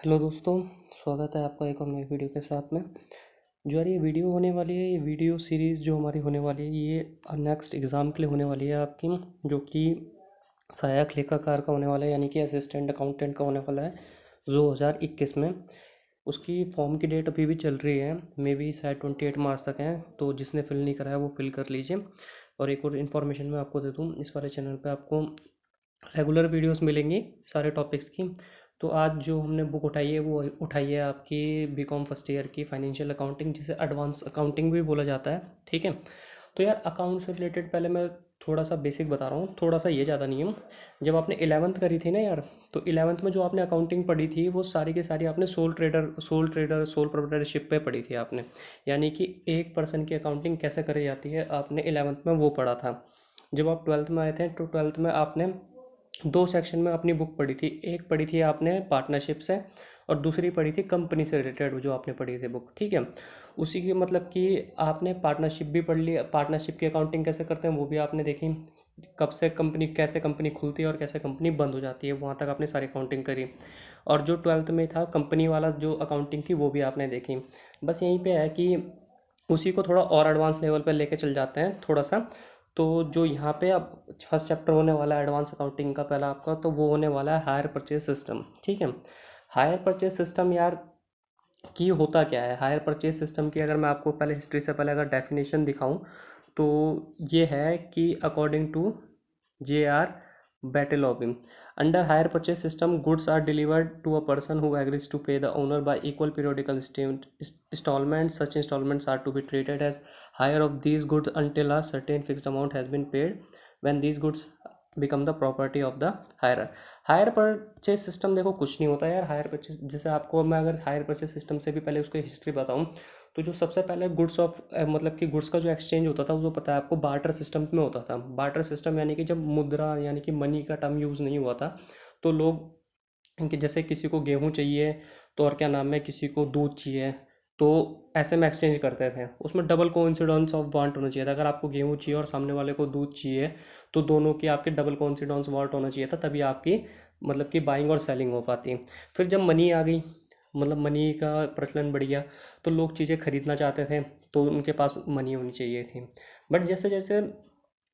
Hello दोस्तों, स्वागत है आपका एक और नई वीडियो के साथ में। जो यार ये वीडियो होने वाली है, ये वीडियो सीरीज़ जो हमारी होने वाली है, ये नेक्स्ट एग्ज़ाम के लिए होने वाली है आपकी, जो कि सहायक लेखाकार का होने वाला है, यानी कि असिस्टेंट अकाउंटेंट का होने वाला है 2021 में। उसकी फॉर्म की डेट अभी भी चल रही है, मे बी शायद 28 मार्च तक है। तो जिसने फिल नहीं करा है वो फिल कर लीजिए। और एक और इन्फॉर्मेशन मैं आपको दे दूँ, इस वाले चैनल पे आपको रेगुलर वीडियोस मिलेंगी सारे टॉपिक्स की। तो आज जो हमने बुक उठाई है वो उठाई है आपकी बीकॉम फर्स्ट ईयर की फाइनेंशियल अकाउंटिंग, जिसे एडवांस अकाउंटिंग भी बोला जाता है। ठीक है। तो यार अकाउंट से रिलेटेड पहले मैं थोड़ा सा बेसिक बता रहा हूँ, थोड़ा सा ये ज़्यादा नहीं है। जब आपने 11th करी थी ना यार, तो 11th में जो आपने अकाउंटिंग पढ़ी थी वो सारी की सारी आपने सोल प्रोप्राइटरशिप पे पढ़ी थी आपने। यानी कि एक पर्सन की अकाउंटिंग कैसे करी जाती है, आपने 11th में वो पढ़ा था। जब आप 12th में आए थे तो 12th में आपने दो सेक्शन में अपनी बुक पढ़ी थी। एक पढ़ी थी आपने पार्टनरशिप से, और दूसरी पढ़ी थी कंपनी से रिलेटेड जो आपने पढ़ी थी बुक। ठीक है। उसी की मतलब कि आपने पार्टनरशिप भी पढ़ ली, पार्टनरशिप की अकाउंटिंग कैसे करते हैं वो भी आपने देखी। कब से कंपनी, कैसे कंपनी खुलती है और कैसे कंपनी बंद हो जाती है, वहाँ तक आपने सारी अकाउंटिंग करी। और जो 12th में था कंपनी वाला जो अकाउंटिंग थी वो भी आपने देखी। बस यहीं पे है कि उसी को थोड़ा और एडवांस लेवल पर लेके चल जाते हैं थोड़ा सा। तो जो यहाँ पे अब फर्स्ट चैप्टर होने वाला है एडवांस अकाउंटिंग का पहला आपका, तो वो होने वाला है हायर परचेज सिस्टम। ठीक है। हायर परचेज सिस्टम यार की होता क्या है, हायर परचेज सिस्टम की अगर मैं आपको पहले हिस्ट्री से पहले अगर डेफिनेशन दिखाऊं, तो ये है कि according to JR Bartolomeu, under hire purchase system, goods are delivered to a person who agrees to pay the owner by equal periodical installments. Such installments are to be treated as hire of these goods until a certain fixed amount has been paid, when these goods become the property of the hirer. Higher purchase system देखो कुछ नहीं होता यार। Hire purchase जैसे आपको मैं अगर higher purchase system से भी पहले उसकी हिस्ट्री बताऊं, तो जो सबसे पहले गुड्स ऑफ मतलब कि गुड्स का जो एक्सचेंज होता था वो पता है आपको बार्टर सिस्टम में होता था। बार्टर सिस्टम यानी कि जब मुद्रा यानी कि मनी का टर्म यूज़ नहीं हुआ था, तो लोग कि जैसे किसी को गेहूं चाहिए, तो और क्या नाम है, किसी को दूध चाहिए, तो ऐसे में एक्सचेंज करते थे। उसमें डबल कोइंसिडेंस ऑफ वांट होना चाहिए था। अगर आपको गेहूं चाहिए और सामने वाले को दूध चाहिए, तो दोनों की आपके डबल कोइंसिडेंस वांट होना चाहिए था, तभी आपकी मतलब कि बाइंग और सेलिंग हो पाती। फिर जब मनी आ गई, मतलब मनी का प्रचलन बढ़ गया, तो लोग चीज़ें खरीदना चाहते थे, तो उनके पास मनी होनी चाहिए थी। बट जैसे जैसे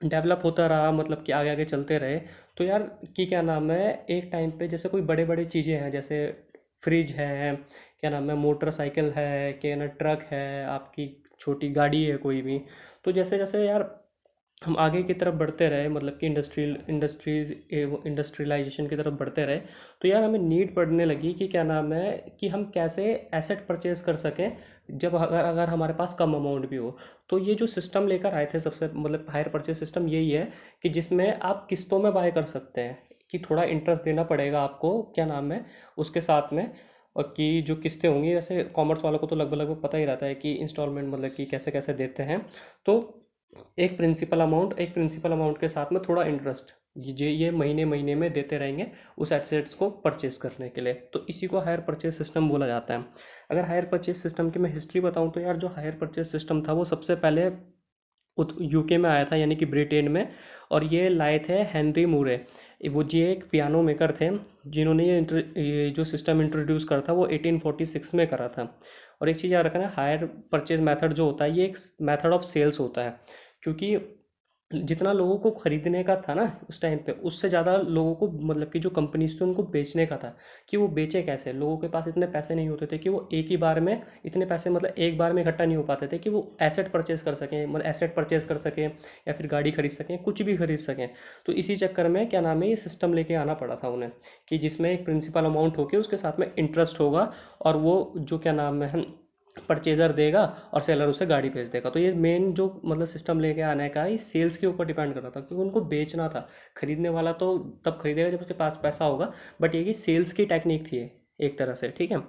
डेवलप होता रहा, मतलब कि आगे आगे चलते रहे, तो यार कि क्या नाम है, एक टाइम पे जैसे कोई बड़े बड़े चीज़ें हैं, जैसे फ्रिज है, क्या नाम है, मोटरसाइकिल है, क्या ना, ट्रक है, आपकी छोटी गाड़ी है कोई भी। तो जैसे जैसे यार हम आगे की तरफ बढ़ते रहे, मतलब कि इंडस्ट्रियलाइजेशन की तरफ बढ़ते रहे, तो यार हमें नीड पड़ने लगी कि क्या नाम है, कि हम कैसे एसेट परचेज कर सकें, जब अगर अगर हमारे पास कम अमाउंट भी हो। तो ये जो सिस्टम लेकर आए थे सबसे, मतलब हायर परचेज सिस्टम यही है कि जिसमें आप किस्तों में बाय कर सकते हैं, कि थोड़ा इंटरेस्ट देना पड़ेगा आपको, क्या नाम है, उसके साथ में। और कि जो किस्तें होंगी, जैसे कॉमर्स वालों को तो लगभग लगभग पता ही रहता है कि इंस्टॉलमेंट मतलब कि कैसे कैसे देते हैं। तो एक प्रिंसिपल अमाउंट के साथ में थोड़ा इंटरेस्ट, ये महीने महीने में देते रहेंगे उस एसेट्स को परचेस करने के लिए। तो इसी को हायर परचेस सिस्टम बोला जाता है। अगर हायर परचेस सिस्टम की मैं हिस्ट्री बताऊं, तो यार जो हायर परचेस सिस्टम था वो सबसे पहले यूके में आया था, यानी कि ब्रिटेन में। और ये लाए थे हेनरी मूरे। वो जी एक पियानो मेकर थे, जिन्होंने ये जो सिस्टम इंट्रोड्यूस करा था वो 1846 में करा था। और एक चीज़ याद रखना, हायर परचेज मेथड जो होता है ये एक मेथड ऑफ सेल्स होता है, क्योंकि जितना लोगों को खरीदने का था ना उस टाइम पे, उससे ज़्यादा लोगों को, मतलब कि जो कंपनीज थी उनको बेचने का था। कि वो बेचे कैसे, लोगों के पास इतने पैसे नहीं होते थे कि वो एक ही बार में इतने पैसे, मतलब एक बार में इकट्ठा नहीं हो पाते थे कि वो एसेट परचेज कर सकें, मतलब एसेट परचेज कर सकें या फिर गाड़ी खरीद सकें, कुछ भी खरीद सकें। तो इसी चक्कर में क्या नाम है, ये सिस्टम लेके आना पड़ा था उन्हें, कि जिसमें एक प्रिंसिपल अमाउंट होके उसके साथ में इंटरेस्ट होगा, और वो जो क्या नाम है, परचेज़र देगा और सेलर उसे गाड़ी भेज देगा। तो ये मेन जो मतलब सिस्टम लेके आने का है, ये सेल्स के ऊपर डिपेंड कर रहा था, क्योंकि उनको बेचना था। खरीदने वाला तो तब खरीदेगा जब उसके पास पैसा होगा, बट ये कि सेल्स की टेक्निक थी ये, एक तरह से। ठीक है।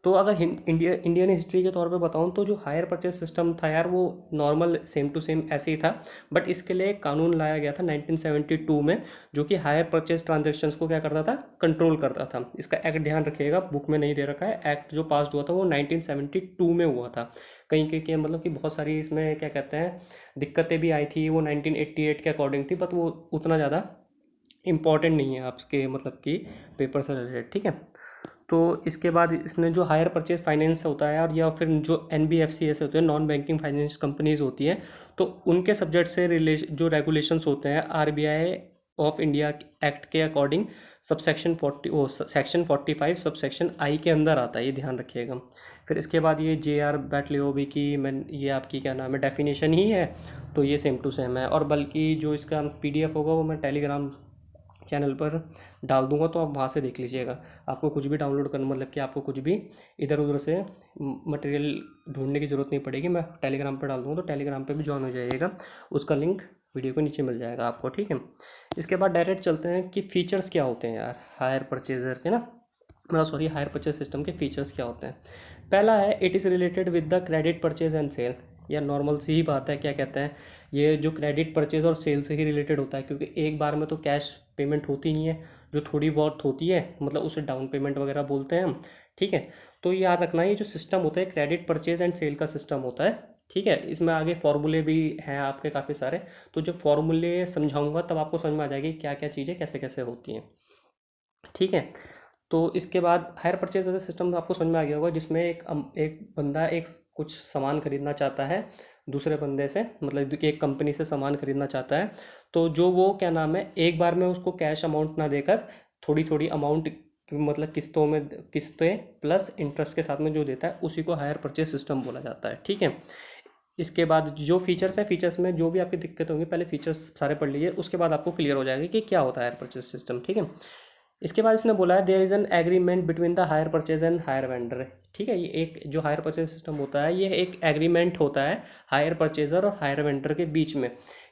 तो अगर इंडियन हिस्ट्री के तौर पे बताऊं, तो जो हायर परचेज सिस्टम था यार, वो नॉर्मल सेम टू सेम ऐसे ही था। बट इसके लिए एक कानून लाया गया था 1972 में, जो कि हायर परचेज ट्रांजेक्शन्स को क्या करता था, कंट्रोल करता था। इसका एक्ट ध्यान रखिएगा, बुक में नहीं दे रखा है। एक्ट जो पास हुआ था वो 1972 में हुआ था। कहीं के मतलब कि बहुत सारी इसमें क्या कहते हैं, दिक्कतें भी आई थी। वो 1988 के अकॉर्डिंग थी, बट वो उतना ज़्यादा इम्पॉर्टेंट नहीं है आपके मतलब कि पेपर से रिलेटेड। ठीक है। तो इसके बाद इसने जो हायर परचेज फाइनेंस होता है और या फिर जो NBFC ऐसे होते हैं, नॉन बैंकिंग फाइनेंस कंपनीज होती हैं, तो उनके सब्जेक्ट से जो रेगुलेशंस होते हैं RBI ऑफ इंडिया एक्ट के अकॉर्डिंग सबसेक्शन 45 सबसेक्शन आई के अंदर आता है, ये ध्यान रखिएगा। फिर इसके बाद ये JR बैटलियोबी की ये आपकी क्या नाम है डेफिनेशन ही है, तो ये सेम टू सेम है। और बल्कि जो इसका PDF होगा वो मैं टेलीग्राम चैनल पर डाल दूंगा, तो आप वहाँ से देख लीजिएगा। आपको कुछ भी डाउनलोड करना, मतलब कि आपको कुछ भी इधर उधर से मटेरियल ढूंढने की ज़रूरत नहीं पड़ेगी, मैं टेलीग्राम पर डाल दूंगा, तो टेलीग्राम पे भी ज्वाइन हो जाइएगा, उसका लिंक वीडियो के नीचे मिल जाएगा आपको, ठीक है। इसके बाद डायरेक्ट चलते हैं कि फ़ीचर्स क्या होते हैं यार हायर परचेजर के ना, मतलब सॉरी हायर परचेज सिस्टम के फीचर्स क्या होते हैं। पहला है it is related with the credit purchase and sale. यह नॉर्मल सी ही बात है, क्या कहते हैं, ये जो क्रेडिट परचेज और सेल से ही रिलेटेड होता है, क्योंकि एक बार में तो कैश पेमेंट होती नहीं है, जो थोड़ी बहुत होती है मतलब उसे डाउन पेमेंट वगैरह बोलते हैं हम, ठीक है। तो याद रखना ये जो सिस्टम होता है क्रेडिट परचेज एंड सेल का सिस्टम होता है, ठीक है। इसमें आगे फॉर्मूले भी हैं आपके काफ़ी सारे, तो जब फॉर्मूले समझाऊंगा तब आपको समझ में आ जाएगी क्या क्या चीज़ें कैसे कैसे होती हैं, ठीक है। तो इसके बाद हायर परचेज वाला सिस्टम आपको समझ में आ गया होगा, जिसमें एक बंदा एक कुछ सामान खरीदना चाहता है दूसरे बंदे से, मतलब कि एक कंपनी से सामान खरीदना चाहता है, तो जो वो क्या नाम है एक बार में उसको कैश अमाउंट ना देकर थोड़ी थोड़ी अमाउंट, मतलब किस्तों में, किस्तें प्लस इंटरेस्ट के साथ में जो देता है उसी को हायर परचेज सिस्टम बोला जाता है, ठीक है। इसके बाद जो फीचर्स है, फीचर्स में जो भी आपकी दिक्कत होंगी पहले फीचर्स सारे पढ़ लीजिए, उसके बाद आपको क्लियर हो जाएगा कि क्या होता है हायर परचेज सिस्टम, ठीक है। इसके बाद इसने बोला है there is an agreement between the hire purchase and hire vendor, ठीक है। ये एक जो हायर परचेज सिस्टम होता है ये एक एग्रीमेंट होता है हायर परचेजर और हायर वेंडर के बीच में,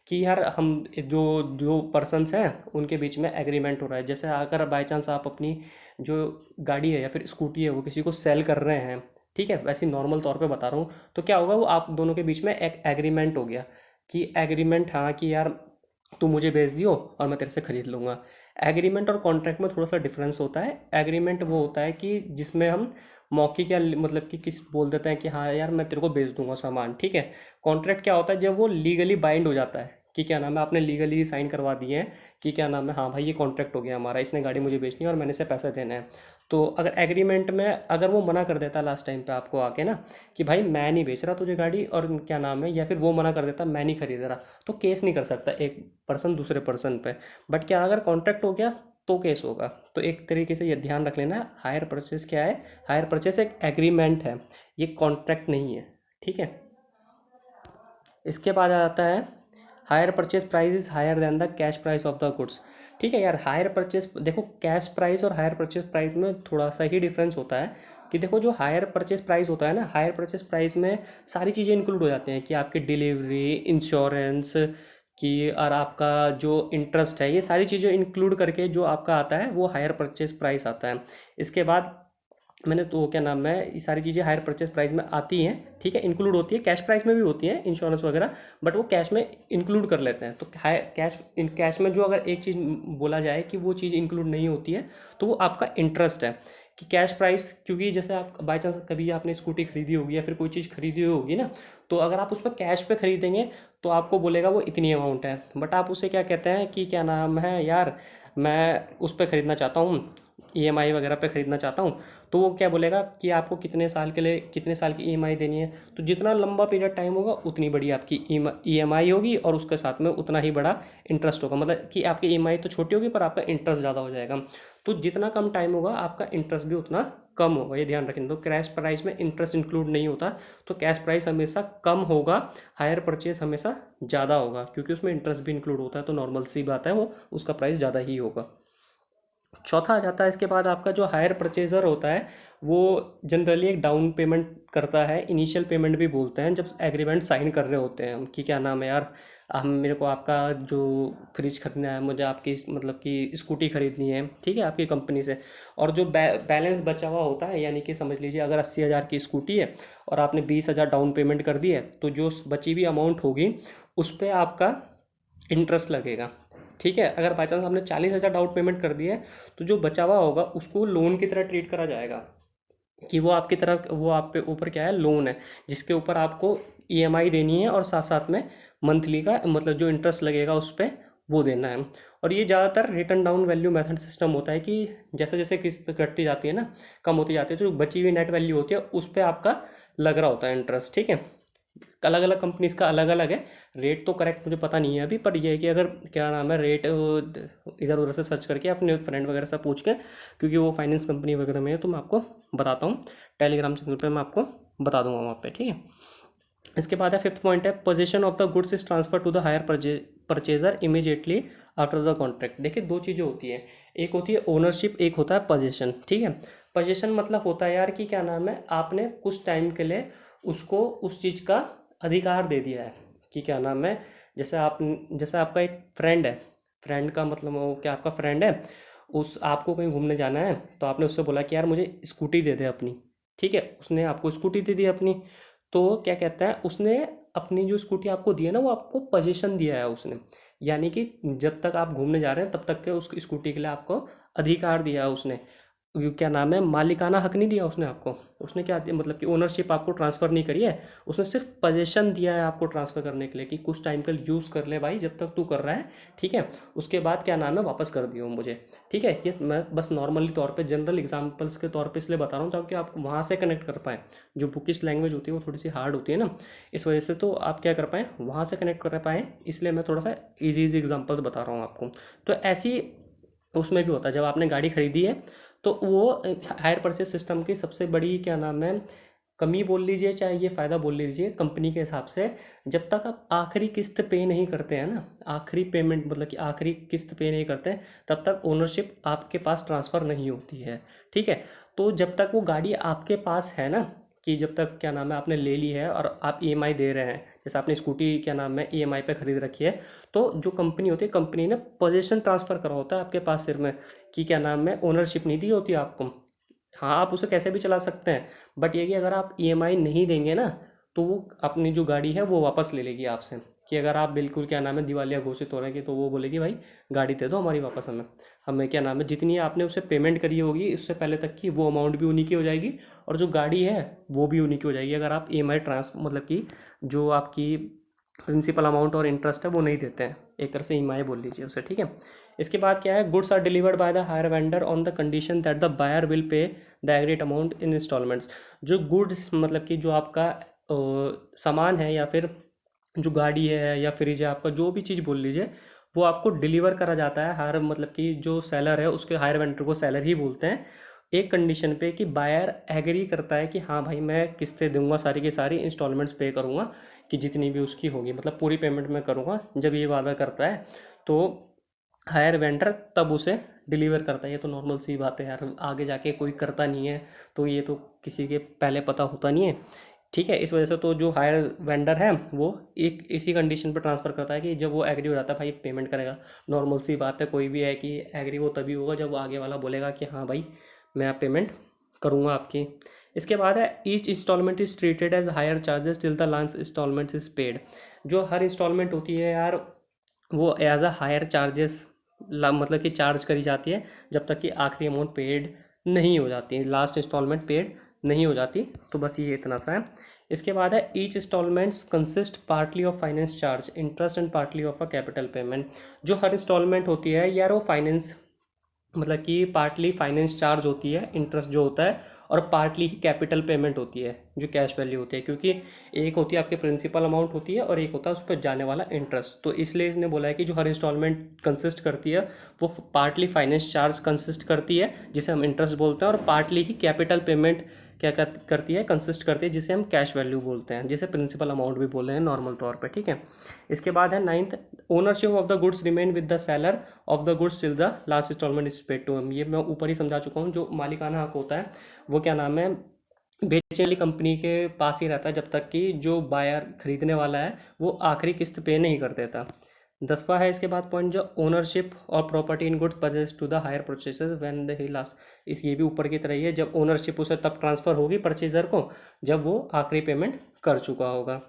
कि यार हम जो जो पर्सनस हैं उनके बीच में एग्रीमेंट हो रहा है। जैसे अगर बाई चांस आप अपनी जो गाड़ी है या फिर स्कूटी है वो किसी को सेल कर रहे हैं, ठीक है, वैसे नॉर्मल तौर पे बता रहा हूँ, तो क्या होगा वो आप दोनों के बीच में एक एग्रीमेंट हो गया, कि एग्रीमेंट हाँ कि यार तू मुझे भेज दियो और मैं तेरे से खरीद लूँगा। एग्रीमेंट और कॉन्ट्रैक्ट में थोड़ा सा डिफरेंस होता है। एग्रीमेंट वो होता है कि जिसमें हम मौके क्या मतलब कि किस बोल देते हैं कि हाँ यार मैं तेरे को बेच दूंगा सामान, ठीक है। कॉन्ट्रैक्ट क्या होता है जब वो लीगली बाइंड हो जाता है, कि क्या नाम है आपने लीगली साइन करवा दिए हैं, कि क्या नाम है हाँ भाई ये कॉन्ट्रैक्ट हो गया हमारा, इसने गाड़ी मुझे बेचनी है और मैंने इसे पैसे देने हैं। तो अगर एग्रीमेंट में अगर वो मना कर देता लास्ट टाइम पे आपको आके ना कि भाई मैं नहीं बेच रहा तुझे गाड़ी, और क्या नाम है, या फिर वो मना कर देता मैं नहीं खरीद रहा, तो केस नहीं कर सकता एक पर्सन दूसरे पर्सन पे। बट क्या अगर कॉन्ट्रैक्ट हो गया तो केस होगा। तो एक तरीके से ये ध्यान रख लेना, हायर परचेस क्या है, हायर परचेस एक एग्रीमेंट है, ये कॉन्ट्रैक्ट नहीं है, ठीक है। इसके बाद आ जाता है hire purchase price is higher than the cash price of the goods, ठीक है यार। हायर परचेज देखो कैश प्राइस और हायर परचेज प्राइस में थोड़ा सा ही डिफरेंस होता है, कि देखो जो हायर परचेज प्राइस होता है ना, हायर परचेज प्राइस में सारी चीज़ें इंक्लूड हो जाती हैं, कि आपकी डिलीवरी, इंश्योरेंस की, और आपका जो इंटरेस्ट है, ये सारी चीज़ें इंक्लूड करके जो आपका आता है वो हायर परचेज प्राइस आता है। इसके बाद मैंने तो क्या नाम है ये सारी चीज़ें हायर परचेज प्राइस में आती हैं, ठीक है, इंक्लूड होती है, कैश प्राइस में भी होती हैं इंश्योरेंस वगैरह, बट वो कैश में इंक्लूड कर लेते हैं। तो हाई कैश इन कैश में जो अगर एक चीज़ बोला जाए कि वो चीज़ इंक्लूड नहीं होती है, तो वो आपका इंटरेस्ट है। कि कैश प्राइस, क्योंकि जैसे आप बाई चांस कभी आपने स्कूटी खरीदी होगी या फिर कोई चीज़ खरीदी होगी ना, तो अगर आप उस पर कैश पे खरीदेंगे तो आपको बोलेगा वो इतनी अमाउंट है, बट आप उसे क्या कहते हैं कि क्या नाम है यार मैं उस पर ख़रीदना चाहता हूँ, EMI वगैरह पे ख़रीदना चाहता हूँ, तो वो क्या बोलेगा कि आपको कितने साल के लिए कितने साल की EMI देनी है। तो जितना लंबा पीरियड टाइम होगा उतनी बड़ी आपकी EMI होगी, और उसके साथ में उतना ही बड़ा इंटरेस्ट होगा, मतलब कि आपकी EMI तो छोटी होगी पर आपका इंटरेस्ट ज़्यादा हो जाएगा। तो जितना कम टाइम होगा आपका इंटरेस्ट भी उतना कम होगा, ये ध्यान रखें। तो कैश प्राइस में इंटरेस्ट इंक्लूड नहीं होता, तो कैश प्राइस हमेशा कम होगा, हायर परचेज हमेशा ज़्यादा होगा, क्योंकि उसमें इंटरेस्ट भी इंक्लूड होता है, तो नॉर्मल सी बात है वो उसका प्राइस ज़्यादा ही होगा। चौथा आ जाता है इसके बाद आपका जो हायर परचेज़र होता है, वो जनरली एक डाउन पेमेंट करता है, इनिशियल पेमेंट भी बोलते हैं, जब एग्रीमेंट साइन कर रहे होते हैं कि क्या नाम है यार हम मेरे को आपका जो फ्रिज खरीदना है, मुझे आपकी मतलब कि स्कूटी खरीदनी है, ठीक है, आपकी कंपनी से। और जो बैलेंस बचा हुआ होता है, यानी कि समझ लीजिए अगर 80,000 की स्कूटी है और आपने 20,000 डाउन पेमेंट कर दी है, तो जो बची हुई अमाउंट होगी उस पर आपका इंटरेस्ट लगेगा, ठीक है। अगर बाई चांस आपने 40,000 डाउन पेमेंट कर दिया है, तो जो बचा हुआ होगा उसको लोन की तरह ट्रीट करा जाएगा, कि वो आपकी तरफ वो आप पे ऊपर क्या है लोन है, जिसके ऊपर आपको EMI देनी है, और साथ साथ में मंथली का मतलब जो इंटरेस्ट लगेगा उस पर वो देना है। और ये ज़्यादातर return down value method system होता है कि जैसे जैसे किस्त घटती जाती है ना, कम होती जाती है, तो जो बची हुई नेट वैल्यू होती है उस पर आपका लग रहा होता है इंटरेस्ट। ठीक है, अलग अलग कंपनीज का अलग अलग है रेट, तो करेक्ट मुझे पता नहीं है अभी, पर ये है कि अगर क्या नाम है रेट इधर उधर से सर्च करके अपने फ्रेंड वगैरह से पूछ के, क्योंकि वो फाइनेंस कंपनी वगैरह में है, तो मैं आपको बताता हूँ। टेलीग्राम चैनल पे मैं आपको बता दूंगा वहाँ पे। ठीक है, इसके बाद है फिफ्थ पॉइंट है position of the goods is transfer to the hire purchaser immediately after the contract. देखिए दो चीज़ें होती है, एक होती है ओनरशिप, एक होता है पोजीशन। ठीक है, पोजीशन मतलब होता है यार कि क्या नाम है, आपने कुछ टाइम के लिए उसको उस चीज़ का अधिकार दे दिया है कि क्या नाम है, जैसे आपका एक फ्रेंड है, फ्रेंड का मतलब वो क्या आपका फ्रेंड है, उस आपको कहीं घूमने जाना है तो आपने उससे बोला कि यार मुझे स्कूटी दे दे अपनी। ठीक है, उसने आपको स्कूटी दे दी अपनी, तो क्या कहता है उसने अपनी जो स्कूटी आपको दी है ना, वो आपको पोजीशन दिया है उसने, यानी कि जब तक आप घूमने जा रहे हैं तब तक के उस स्कूटी के लिए आपको अधिकार दिया है उसने। ये क्या नाम है, मालिकाना हक नहीं दिया उसने आपको, उसने क्या दिया मतलब कि ओनरशिप आपको ट्रांसफ़र नहीं करी है, उसने सिर्फ पोजीशन दिया है आपको ट्रांसफ़र करने के लिए कि कुछ टाइम के लिए यूज़ कर ले भाई जब तक तू कर रहा है। ठीक है, उसके बाद क्या नाम है वापस कर दियो मुझे। ठीक है, ये मैं बस नॉर्मली तौर पे जनरल एग्जांपल्स के तौर पे इसलिए बता रहा हूँ ताकि आप वहाँ से कनेक्ट कर पाएँ। जो बुकिश लैंग्वेज होती है वो थोड़ी सी हार्ड होती है ना, इस वजह से तो आप क्या कर पाएँ वहाँ से कनेक्ट कर पाएँ, इसलिए मैं थोड़ा सा इजी इजी एग्जांपल्स बता रहा हूँ आपको। तो ऐसी उसमें भी होता है जब आपने गाड़ी खरीदी है, तो वो हायर परचेज सिस्टम की सबसे बड़ी क्या नाम है कमी बोल लीजिए चाहे ये फ़ायदा बोल लीजिए कंपनी के हिसाब से, जब तक आप आखिरी किस्त पे नहीं करते हैं ना, आखिरी पेमेंट मतलब कि आखिरी किस्त पे नहीं करते हैं, तब तक ओनरशिप आपके पास ट्रांसफ़र नहीं होती है। ठीक है, तो जब तक वो गाड़ी आपके पास है ना, कि जब तक क्या नाम है आपने ले ली है और आप ईएमआई दे रहे हैं, जैसे आपने स्कूटी क्या नाम है ईएमआई पे खरीद रखी है, तो जो कंपनी होती है कंपनी ने पोजीशन ट्रांसफ़र करा होता है आपके पास सिर में, कि क्या नाम है ओनरशिप नहीं दी होती आपको। हाँ, आप उसे कैसे भी चला सकते हैं, बट ये कि अगर आप ईएमआई नहीं देंगे ना, तो वो अपनी जो गाड़ी है वो वापस ले लेगी आपसे, कि अगर आप बिल्कुल क्या नाम है दिवालिया घोषित हो रहे हैं कि, तो वो बोलेगी भाई गाड़ी दे दो हमारी वापस हमें, हमें क्या नाम है जितनी आपने उसे पेमेंट करी होगी इससे पहले तक की वो अमाउंट भी उन्हीं की हो जाएगी, और जो गाड़ी है वो भी उन्हीं की हो जाएगी, अगर आप ईएमआई ट्रांस मतलब कि जो आपकी प्रिंसिपल अमाउंट और इंटरेस्ट है वो नहीं देते हैं, एक तरह से ईएमआई बोल लीजिए उसे। ठीक है, इसके बाद क्या है, goods are delivered by the hire vendor on the condition that the buyer will pay the agreed amount in installments. जो गुड्स मतलब कि जो आपका सामान है या फिर जो गाड़ी है या फ्रिज है आपका, जो भी चीज़ बोल लीजिए, वो आपको डिलीवर करा जाता है हायर मतलब कि जो सेलर है उसके, हायर वेंडर को सेलर ही बोलते हैं, एक कंडीशन पे कि बायर एग्री करता है कि हाँ भाई मैं किस्तें दूंगा सारी की सारी, इंस्टॉलमेंट्स पे करूँगा कि जितनी भी उसकी होगी मतलब पूरी पेमेंट मैं करूँगा, जब ये वादा करता है तो हायर वेंडर तब उसे डिलीवर करता है। ये तो नॉर्मल सी बात है यार, आगे जाके कोई करता नहीं है तो ये तो किसी के पहले पता होता नहीं है। ठीक है, इस वजह से तो जो हायर वेंडर है वो एक इसी कंडीशन पर ट्रांसफ़र करता है कि जब वो एग्री हो जाता है भाई पेमेंट करेगा। नॉर्मल सी बात है, कोई भी है कि एग्री वो तभी होगा जब वो आगे वाला बोलेगा कि हाँ भाई मैं आप पेमेंट करूँगा आपकी। इसके बाद है each installment is treated as hire charges till the last installment is paid. जो हर इंस्टॉलमेंट होती है यार वो एज अ हायर चार्जेस मतलब कि चार्ज करी जाती है जब तक कि आखिरी अमाउंट पेड नहीं हो जाती, लास्ट इंस्टॉलमेंट पेड नहीं हो जाती। तो बस ये इतना सा है। इसके बाद है each installments consist partly of finance charge interest and partly of a capital payment. जो हर इंस्टॉलमेंट होती है यार वो फाइनेंस मतलब कि पार्टली फाइनेंस चार्ज होती है इंटरेस्ट जो होता है, और पार्टली ही कैपिटल पेमेंट होती है जो कैश वैल्यू होती है, क्योंकि एक होती है आपके प्रिंसिपल अमाउंट होती है और एक होता है उस पर जाने वाला इंटरेस्ट। तो इसलिए इसने बोला है कि जो हर इंस्टॉलमेंट कंसिस्ट करती है वो पार्टली फाइनेंस चार्ज कंसिस्ट करती है जिसे हम इंटरेस्ट बोलते हैं, और पार्टली ही कैपिटल पेमेंट क्या करती है कंसिस्ट करती है जिसे हम कैश वैल्यू बोलते हैं, जिसे प्रिंसिपल अमाउंट भी बोल रहे हैं नॉर्मल तौर पे। ठीक है, इसके बाद है ninth, ownership of the goods remain with the seller of the goods till the last installment is paid to him. ये मैं ऊपर ही समझा चुका हूँ, जो मालिकाना हक होता है वो क्या नाम है बेचने वाली कंपनी के पास ही रहता है जब तक कि जो बायर खरीदने वाला है वो आखिरी किस्त पे नहीं कर देता। 10वां है इसके बाद पॉइंट, जो ओनरशिप और property in goods purchase to the hire purchaser when the he last. इस ये भी ऊपर की तरह ही है, जब ओनरशिप उसे तब ट्रांसफ़र होगी परचेजर को जब वो आखिरी पेमेंट कर चुका होगा।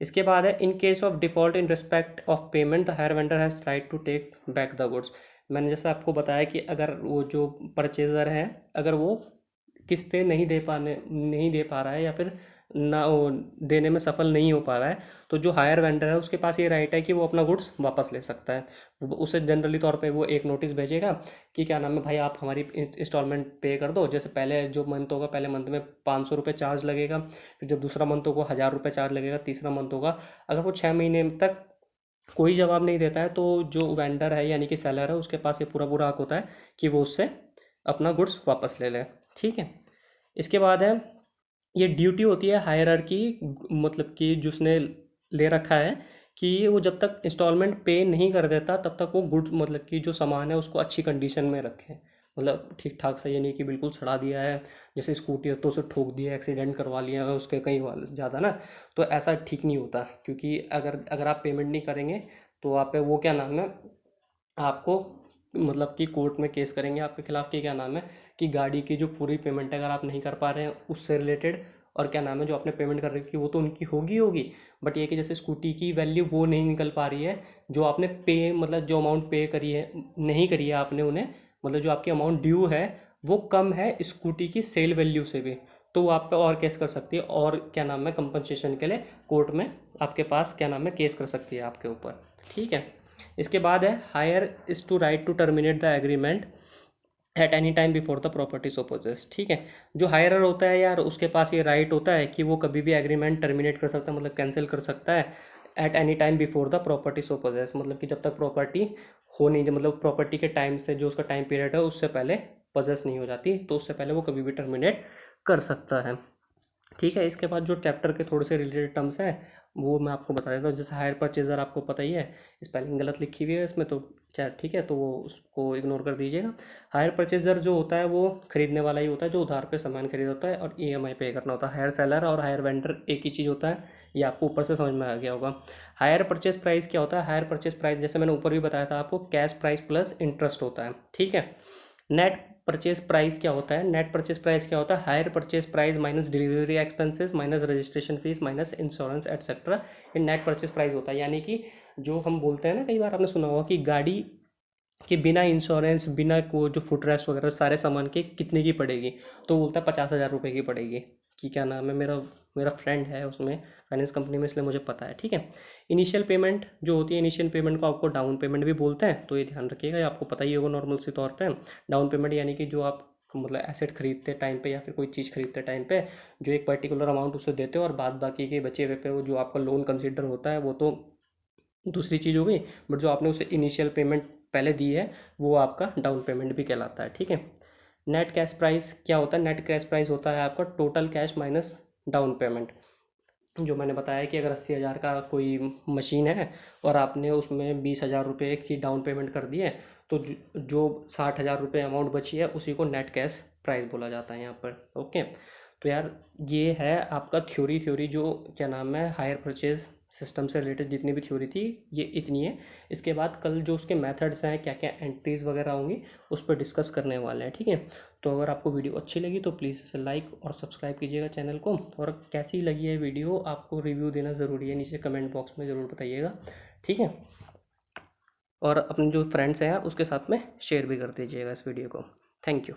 इसके बाद है in case of default in respect of payment the hire vendor has right to take back the goods. मैंने जैसे आपको बताया कि अगर वो जो परचेज़र है अगर वो किस्तें नहीं दे पा रहा है या फिर ना वो देने में सफल नहीं हो पा रहा है, तो जो हायर वेंडर है उसके पास ये राइट है कि वो अपना गुड्स वापस ले सकता है। उसे जनरली तौर पे वो एक नोटिस भेजेगा कि क्या नाम है भाई, आप हमारी इंस्टॉलमेंट पे कर दो। जैसे पहले जो मंथ होगा, पहले मंथ में 500 रुपये चार्ज लगेगा, फिर जब दूसरा मंथ होगा 1000 रुपये चार्ज लगेगा, तीसरा मंथ होगा। अगर वो 6 महीने तक कोई जवाब नहीं देता है तो जो वेंडर है यानी कि सेलर है उसके पास ये पूरा पूरा हक होता है कि वो उससे अपना गुड्स वापस ले ले। ठीक है। इसके बाद है, ये ड्यूटी होती है हायरार्की, मतलब कि जिसने ले रखा है कि वो जब तक इंस्टॉलमेंट पे नहीं कर देता तब तक वो गुड, मतलब कि जो सामान है उसको अच्छी कंडीशन में रखे। मतलब ठीक ठाक सा, ये नहीं कि बिल्कुल सड़ा दिया है, जैसे स्कूटी है तो उसे ठोक दिया, एक्सीडेंट करवा लिया है उसके कई वाले ज़्यादा ना, तो ऐसा ठीक नहीं होता। क्योंकि अगर अगर आप पेमेंट नहीं करेंगे तो आप पे वो क्या नाम है, आपको मतलब कि कोर्ट में केस करेंगे आपके खिलाफ कि क्या नाम है, कि गाड़ी की जो पूरी पेमेंट है अगर आप नहीं कर पा रहे हैं उससे रिलेटेड, और क्या नाम है जो आपने पेमेंट कर रखी है वो तो उनकी होगी होगी, बट ये कि जैसे स्कूटी की वैल्यू वो नहीं निकल पा रही है, जो आपने पे मतलब जो अमाउंट पे करी है नहीं करी है आपने उन्हें, मतलब जो आपकी अमाउंट ड्यू है वो कम है स्कूटी की सेल वैल्यू से भी, तो वो आप पे और केस कर सकती है, और क्या नाम है कंपनसेशन के लिए कोर्ट में आपके पास क्या नाम है केस कर सकती है आपके ऊपर। ठीक है। इसके बाद है, hire is to right to terminate the agreement at any time before the property so passes. ठीक है। जो हायरर होता है यार उसके पास ये राइट होता है कि वो कभी भी एग्रीमेंट टर्मिनेट कर सकता है, मतलब कैंसिल कर सकता है at any time before the property so passes, मतलब कि जब तक प्रॉपर्टी हो नहीं, मतलब प्रॉपर्टी के टाइम से जो उसका टाइम पीरियड है उससे पहले पजेस नहीं हो जाती, तो उससे पहले वो कभी भी टर्मिनेट कर सकता है। ठीक है। इसके बाद जो चैप्टर के थोड़े से रिलेटेड टर्म्स हैं वो मैं आपको बता देता हूँ। जैसे हायर परचेजर आपको पता ही है, स्पेलिंग गलत लिखी हुई है इसमें तो क्या, ठीक है, तो वो उसको इग्नोर कर दीजिएगा। हायर परचेजर जो होता है वो खरीदने वाला ही होता है, जो उधार पे सामान खरीद होता है और ईएमआई पे करना होता है। हायर सेलर और हायर वेंडर एक ही चीज़ होता है, ये आपको ऊपर से समझ में आ गया होगा। हायर परचेज प्राइस क्या होता है? हायर परचेज प्राइस जैसे मैंने ऊपर भी बताया था आपको, कैश प्राइस प्लस इंटरेस्ट होता है। ठीक है। नेट परचेज प्राइस क्या होता है? नेट परचेज प्राइस क्या होता है? Hire purchase price minus delivery expenses minus registration fees minus insurance etcetera, ये नेट परचेज प्राइस होता है। यानी कि जो हम बोलते हैं ना, कई बार आपने सुना होगा कि गाड़ी कि बिना इंश्योरेंस, बिना को जो फुट रेस्ट वगैरह सारे सामान के कितने की पड़ेगी, तो बोलता है 50,000 रुपये की पड़ेगी। कि क्या नाम है, मेरा मेरा फ्रेंड है उसमें फाइनेंस कंपनी में, इसलिए मुझे पता है। ठीक है। इनिशियल पेमेंट जो होती है, इनिशियल पेमेंट को आपको डाउन पेमेंट भी बोलते हैं, तो ये ध्यान रखिएगा, ये आपको पता ही होगा नॉर्मल से तौर पे। डाउन पेमेंट यानी कि जो आप मतलब एसेट खरीदते टाइम पे या फिर कोई चीज़ खरीदते टाइम पे जो एक पर्टिकुलर अमाउंट उसे देते हो और बाद बाकी के बचे हुए पे वो जो आपका लोन कंसिडर होता है वो तो दूसरी चीज़ हो गई, बट जो आपने उसे इनिशियल पेमेंट पहले दी है वो आपका डाउन पेमेंट भी कहलाता है। ठीक है। नेट कैश प्राइस क्या होता है? नेट कैश प्राइस होता है आपका total cash minus down payment. जो मैंने बताया कि अगर 80,000 का कोई मशीन है और आपने उसमें 20,000 रुपये की डाउन पेमेंट कर दी है, तो जो 60,000 रुपये अमाउंट बची है उसी को नेट कैश प्राइस बोला जाता है यहाँ पर। ओके। तो यार ये है आपका थ्योरी जो क्या नाम है हायर परचेज सिस्टम से रिलेटेड जितनी भी थ्योरी थी ये इतनी है। इसके बाद कल जो उसके मेथड्स हैं, क्या क्या एंट्रीज वगैरह होंगी, उस पर डिस्कस करने वाले हैं। ठीक है। तो अगर आपको वीडियो अच्छी लगी तो प्लीज़ इसे लाइक और सब्सक्राइब कीजिएगा चैनल को, और कैसी लगी है वीडियो आपको रिव्यू देना ज़रूरी है, नीचे कमेंट बॉक्स में ज़रूर बताइएगा। ठीक है। और अपने जो फ्रेंड्स हैं उसके साथ में शेयर भी कर दीजिएगा इस वीडियो को। Thank you.